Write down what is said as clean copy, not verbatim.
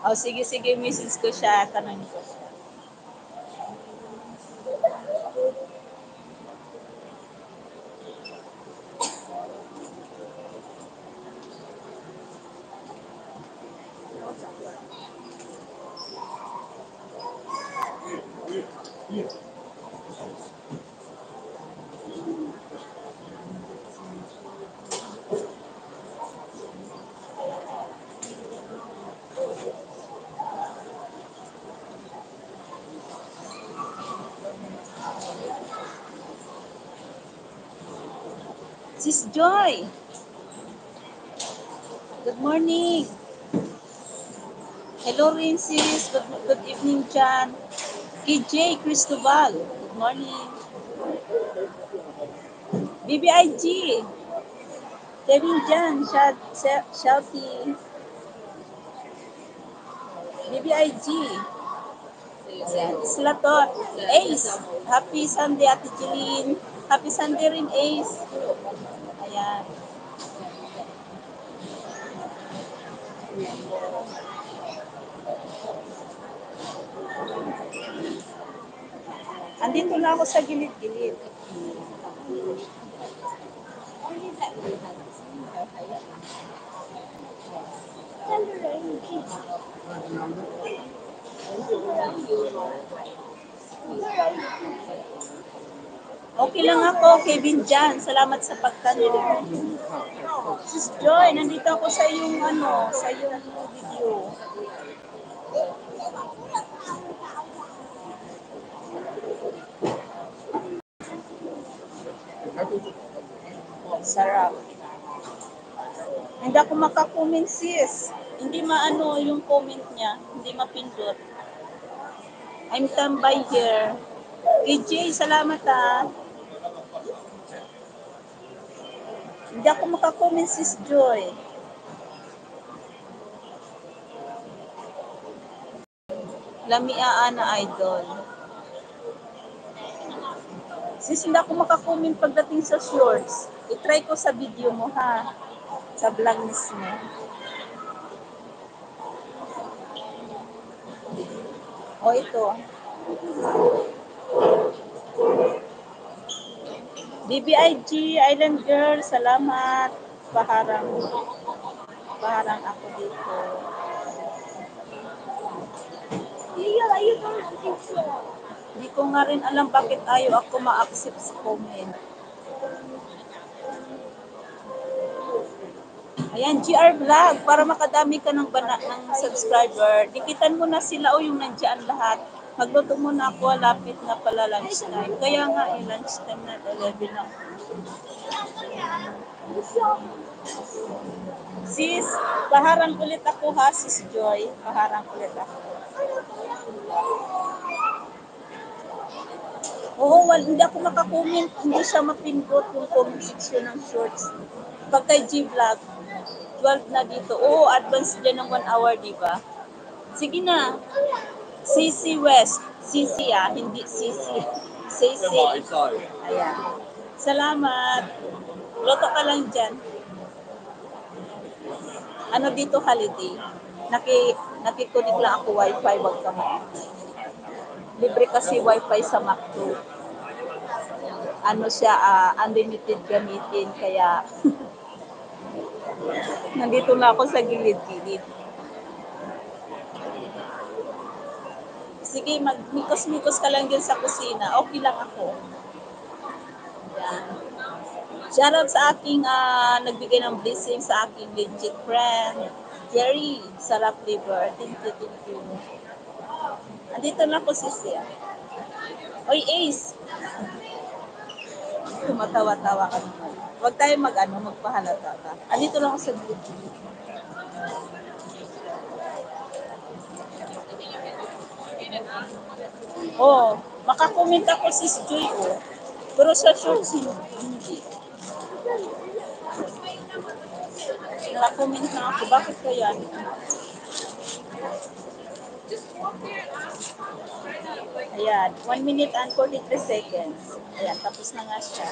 Oh, sige, sige, message ko siya. Tanongin ko siya. Sis Joy, good morning. Hello rin sis, good evening dyan. KJ Cristobal, good morning. BBIG, Kevin dyan, Shouty. BBIG, Slatot, Ace, happy Sunday Ate Jeline. Happy Sunday rin Ace. Ayan. Andito na ako sa gilid-gilid. Okay lang ako, Kevin dyan. Salamat sa pagtanong. Sis Joy, nandito ako sa iyong sa iyong video. Sarap. Hindi ako makakomment sis. Hindi maano yung comment niya. Hindi mapindot. I'm tambay here. KJ, salamat ah. Hindi ako makakomment sis Joy. Lamiaan na idol. Sis, hindi ako makakomment pagdating sa shorts. I-try ko sa video mo ha. Sa vlog mismo. O ito. BBIG, Island Girl, salamat. Paharang ako dito. Hindi ko nga rin alam bakit ayaw ako ma-accept sa comment. Ayan, GR Vlog, para makadami ka ng subscriber. Dikitan mo na sila o yung nandiyan lahat. Magluto muna ako, lapit na pala lunchtime. Kaya nga, lunchtime na 11 na. Sis, paharang ulit ako ha, Sis Joy. Paharang ulit ako. Oo, hindi ako makakomment. Hindi siya mapindot yung comment section ng shorts. Pag kay G-Vlog, 12 na dito. Oo, advance dyan ng 1 hour, di ba? Sige na. CC West. CC hindi CC. CC. Ayan. Salamat. Loto ka lang dyan. Ano dito holiday? Nakikunik lang ako wifi, wag ka mo. Libre kasi wifi sa Macdo. Ano siya, unlimited gamitin, kaya nandito na ako sa gilid-gilid. Sige, magmikos-mikos ka lang dyan sa kusina. Okay lang ako. Yan. Shoutout sa aking nagbigay ng blessing sa aking legit friend, Jerry, sarap liver. Thank you. Andito na ako, Sisia. Oy, Ace. Tumatawa-tawa ka naman. Huwag tayo magpahalata ka. Andito lang ako sa video. Oh, makakomment ako si Joy, oh. Pero sa shorts, hindi. Nakakomment na ako. Bakit kaya? Ayan, 1 minute and 43 seconds. Ayan, tapos na nga siya.